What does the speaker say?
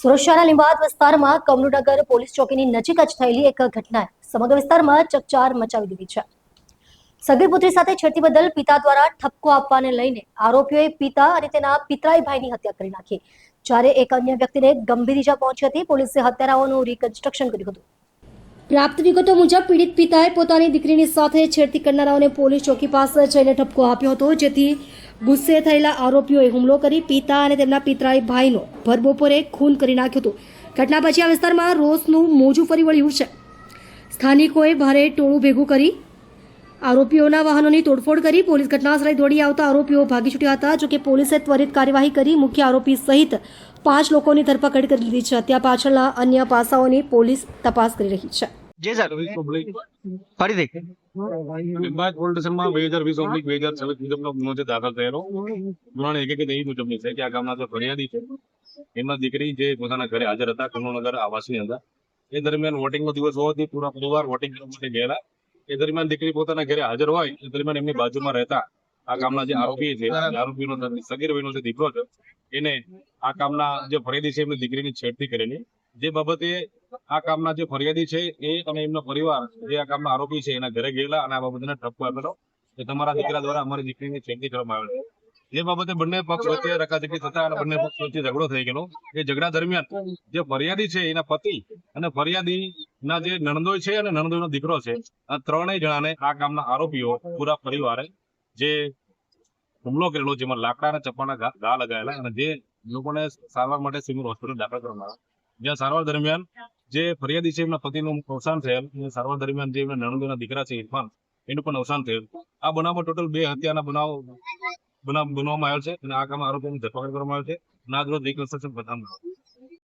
સુરત શહેરના લીંબાયત વિસ્તારમાં કમરુનગર પોલીસ ચોકીની નજીક જ થયેલી એક ઘટનાએ સમગ્ર વિસ્તારમાં ચકચાર મચાવી દીધી છે। સગીર પુત્રી સાથે છેડતી બદલ પિતા દ્વારા ઠપકો આપવાને લઈને આરોપીઓએ પિતા અને તેના પિતરાઈ ભાઈની હત્યા કરી નાખી, જ્યારે એક અન્ય વ્યક્તિને ગંભીર ઈજા પહોંચી હતી। પોલીસે હત્યારાઓનું રિકન્સ્ટ્રક્શન કર્યું હતું। પ્રાપ્ત વિગતો મુજબ પીડિત પિતાએ પોતાની દીકરીની સાથે છેડતી કરનારાઓને પોલીસ ચોકી પાસે જઈને ઠપકો આપ્યો હતો, જેથી ગુસ્સે થયેલા આરોપીઓએ હુમલો કરી પિતા અને તેમના પિતરાઈ ભાઈનો ભરબપોરે ખૂન કરી નાખ્યું હતું। ઘટના પછી આ વિસ્તારમાં રોષનું મોજું ફરી વળ્યું છે। સ્થાનિકોએ ભારે ટોળું ભેગું કરી આરોપીઓના વાહનોની તોડફોડ કરી પોલીસ ઘટનાસ્થળે દોડી આવતા આરોપીઓ ભાગી છૂટ્યા હતા। જોકે પોલીસે ત્વરિત કાર્યવાહી કરી મુખ્ય આરોપી સહિત 5 લોકોની ધરપકડ કરી લીધી છે। હત્યા પાછળના અન્ય પાસાઓની પોલીસ તપાસ કરી રહી છે। जी सर फरी देख લીંબાયત પોલીસ સ્ટેશનમાં 2020-2026 મુજબનો ગુનો જે દાખલ થયેલો ગુનાની હકીકત એ મુજબની છે કે આ ગામના જે ફરિયાદી છે એમના દીકરી જે પોતાના ઘરે હાજર હતા કમરુનગર આવાસની અંદર। એ દરમિયાન વોટિંગનો દિવસ હોવાથી પૂરા પરિવાર વોટિંગ કરવા માટે ગયેલા। એ દરમિયાન દીકરી પોતાના ઘરે હાજર હોય એ દરમિયાન એમની બાજુમાં રહેતા આ ગામના જે આરોપી છે આરોપીનો સગીર ભાઈનો જે દીકરો છે એને આ કામના જે ફરિયાદી છે એમની દીકરીની છેડતી કરેલી। જે બાબતે આ કામના જે ફરિયાદી છે એ અને એમનો પરિવાર જે આ કામના આરોપી છે એના ઘરે ગયેલા અને આ બાબતને ઠપકો આપેલો કે તમારા દીકરા દ્વારા અમારી દીકરીની છેડતી કરવામાં આવેલ છે। જે બાબતે બંને પક્ષ વચ્ચે રકાઝકી થતા અને બંને પક્ષ વચ્ચે ઝઘડો થઈ ગયેલો। એ ઝઘડા દરમિયાન જે ફરિયાદી છે એના પતિ અને ફરિયાદીના જે નણંદોઈ છે અને નણંદોઈનો દીકરો છે આ ત્રણેય જણાને આ કામના આરોપીઓ પૂરા પરિવારે જે હુમલો કરેલો, જેમાં લાકડા અને ચપ્પાના ઘા લગાવેલા અને જે લોકોને સારવાર માટે સિવિલ હોસ્પિટલ દાખલ કરવામાં આવ્યા। જ્યાં સારવાર દરમિયાન જે ફરિયાદી છે એમના પતિનું અવસાન થયેલ અને સારવાર દરમિયાન જે એમના નણંદોના દીકરા છે ઇરફાન એનું પણ અવસાન થયેલ। આ બનાવમાં ટોટલ 2 હત્યાના બનાવવામાં આવેલ છે અને આ કામમાં આરોપીઓની ધરપકડ કરવામાં આવે છે અને આ રોજ રિકન્સ્ટ્રક્શન બતાવવામાં આવે છે।